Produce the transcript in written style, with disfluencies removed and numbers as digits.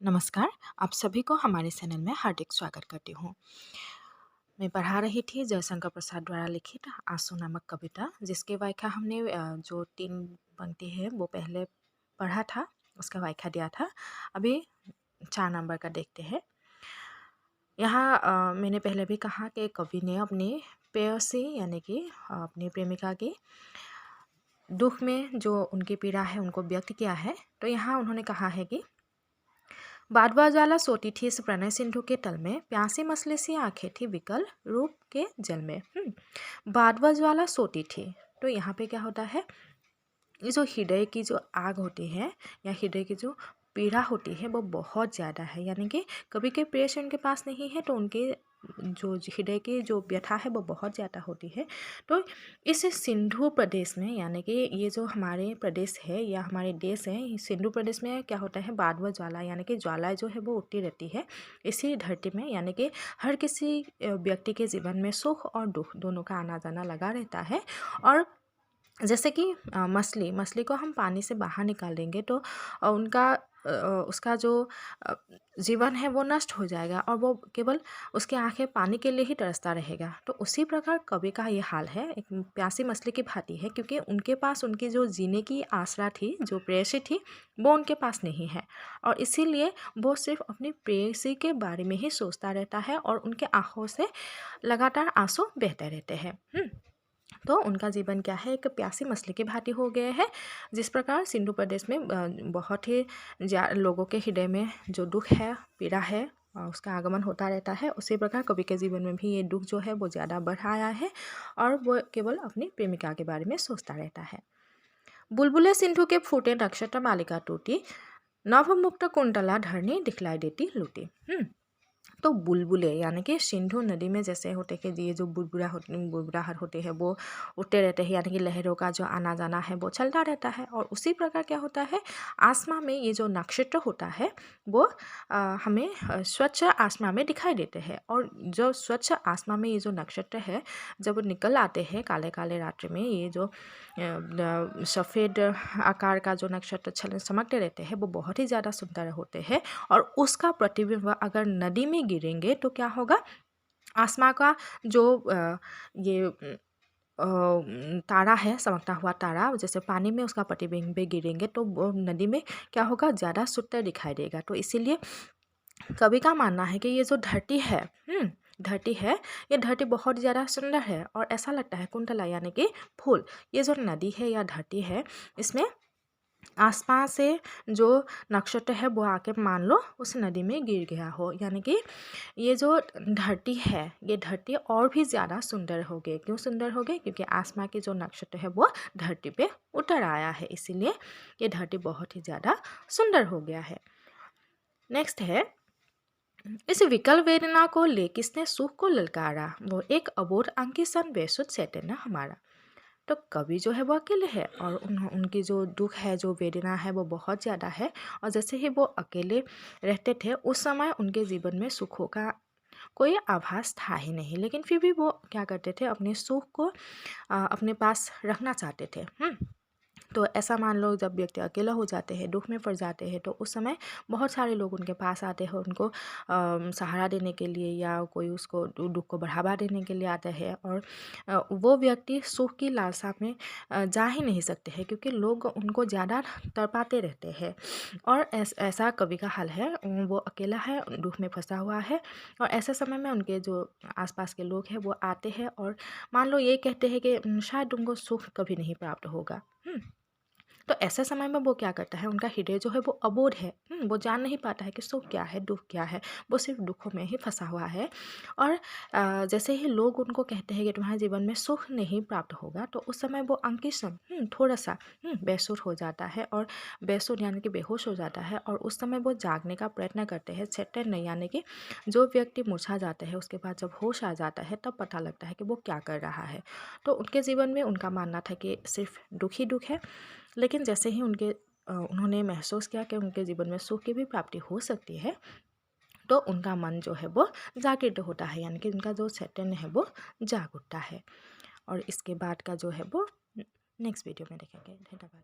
नमस्कार, आप सभी को हमारे चैनल में हार्दिक स्वागत करती हूँ। मैं पढ़ा रही थी जयशंकर प्रसाद द्वारा लिखित आंसू नामक कविता, जिसकी व्याख्या हमने जो 3 पंक्ति है वो पहले पढ़ा था, उसका व्याख्या दिया था। अभी 4 नंबर का देखते हैं। यहाँ मैंने पहले भी कहा कि कवि ने अपनी प्रेयसी यानी कि अपनी प्रेमिका की दुख में जो उनकी पीड़ा है उनको व्यक्त किया है। तो यहाँ उन्होंने कहा है कि बादवा ज्वाला सोती थी इस प्रणय सिंधु के तल में, प्यासी मछली सी आंखें थी विकल रूप के जल में। बादवा ज्वाला सोती थी, तो यहाँ पे क्या होता है, ये जो हृदय की जो आग होती है या हृदय की जो पीड़ा होती है वो बहुत ज़्यादा है। यानी कि कभी के प्रेयसी उनके पास नहीं है तो उनके जो हृदय की जो व्यथा है वो बहुत ज़्यादा होती है। तो इस सिंधु प्रदेश में, यानी कि ये जो हमारे प्रदेश है या हमारे देश है, इस सिंधु प्रदेश में क्या होता है, बादवा ज्वाला यानी कि ज्वाला जो है वो उठती रहती है इसी धरती में। यानी कि हर किसी व्यक्ति के जीवन में सुख और दुख दोनों का आना जाना लगा रहता है। और जैसे कि मछली को हम पानी से बाहर निकाल देंगे तो उसका जो जीवन है वो नष्ट हो जाएगा और वो केवल उसकी आंखें पानी के लिए ही तरसता रहेगा। तो उसी प्रकार कवि का ये हाल है, एक प्यासी मछली की भांति है, क्योंकि उनके पास उनकी जो जीने की आसरा थी, जो प्रेयसी थी, वो उनके पास नहीं है और इसीलिए वो सिर्फ अपनी प्रेयसी के बारे में ही सोचता रहता है और उनके आंखों से लगातार आंसू बहते रहते हैं। तो उनका जीवन क्या है, एक प्यासी मछली की भांति हो गया है। जिस प्रकार सिंधु प्रदेश में बहुत ही लोगों के हृदय में जो दुख है, पीड़ा है, उसका आगमन होता रहता है, उसी प्रकार कवि के जीवन में भी ये दुख जो है वो ज़्यादा बढ़ आया है और वो केवल अपनी प्रेमिका के बारे में सोचता रहता है। बुलबुले सिंधु के फूटे नक्षत्र मालिका टूटी, नभमुक्त कुंतला धरनी दिखलाई देती लूटी। तो बुलबुले यानी कि सिंधु नदी में जैसे होते हैं कि ये जो बुलबुलाहट होते हैं वो उठते रहते हैं, यानी कि लहरों का जो आना जाना है वो चलता रहता है। और उसी प्रकार क्या होता है, आसमान में ये जो नक्षत्र होता है वो हमें स्वच्छ आसमान में दिखाई देते हैं। और जो स्वच्छ आसमान में ये जो नक्षत्र है जब निकल आते हैं काले काले रात्रि में, ये जो सफ़ेद आकार का जो नक्षत्र चमकते रहते हैं वो बहुत ही ज़्यादा सुंदर होते हैं। और उसका प्रतिबिंब अगर नदी में गिरेंगे तो क्या होगा, आसमां का जो ये तारा है, चमकता हुआ तारा, जैसे पानी में उसका प्रतिबिंब गिरेंगे तो वो नदी में क्या होगा, ज़्यादा सुंदर दिखाई देगा। तो इसीलिए कवि का मानना है कि ये जो धरती है, धरती है, ये धरती बहुत ज़्यादा सुंदर है और ऐसा लगता है कुंतला यानी कि फूल, ये जो नदी है या धरती है, इसमें आसपास से जो नक्षत्र है वो आके मान लो उस नदी में गिर गया हो, यानी कि ये जो धरती है, ये धरती और भी ज़्यादा सुंदर हो गई। क्यों सुंदर हो गई, क्योंकि आसमां के जो नक्षत्र है वो धरती पे उतर आया है, इसीलिए ये धरती बहुत ही ज़्यादा सुंदर हो गया है। नेक्स्ट है, इस विकल वेदना को ले किसने सुख को ललकारा, वो एक अबोध अंकी सन बेसुध चैतन्य हमारा। तो कवि जो है वो अकेले है और उनकी जो दुख है, जो वेदना है वो बहुत ज़्यादा है। और जैसे ही वो अकेले रहते थे उस समय उनके जीवन में सुखों का कोई आभास था ही नहीं, लेकिन फिर भी वो क्या करते थे, अपने सुख को अपने पास रखना चाहते थे। तो ऐसा मान लो जब व्यक्ति अकेला हो जाते हैं, दुख में पड़ जाते हैं, तो उस समय बहुत सारे लोग उनके पास आते हैं, उनको सहारा देने के लिए या कोई उसको दुख को बढ़ावा देने के लिए आता है। और वो व्यक्ति सुख की लालसा में जा ही नहीं सकते हैं, क्योंकि लोग उनको ज़्यादा तड़पाते रहते हैं। और ऐसा कवि का हाल है, वो अकेला है, दुख में फंसा हुआ है और ऐसे समय में उनके जो आसपास के लोग हैं वो आते हैं और मान लो ये कहते हैं कि शायद तुमको सुख कभी नहीं प्राप्त होगा। तो ऐसे समय में वो क्या करता है, उनका हृदय जो है वो अबोध है, वो जान नहीं पाता है कि सुख क्या है, दुख क्या है, वो सिर्फ दुखों में ही फंसा हुआ है। और जैसे ही लोग उनको कहते हैं कि तुम्हारे जीवन में सुख नहीं प्राप्त होगा, तो उस समय वो अंकिसन थोड़ा सा बेसुध हो जाता है और बेसुध यानी कि बेहोश हो जाता है। और उस समय वो जागने का प्रयत्न करते हैं, चैतन्य यानी कि जो व्यक्ति मूर्छा जाता है उसके बाद जब होश आ जाता है तब पता लगता है कि वो क्या कर रहा है। तो उनके जीवन में उनका मानना था कि सिर्फ दुख ही दुख है, लेकिन जैसे ही उन्होंने महसूस किया कि उनके जीवन में सुख की भी प्राप्ति हो सकती है, तो उनका मन जो है वो जागृत होता है, यानी कि उनका जो चैतन्य है वो जाग उठता है। और इसके बाद का जो है वो नेक्स्ट वीडियो में देखेंगे। धन्यवाद।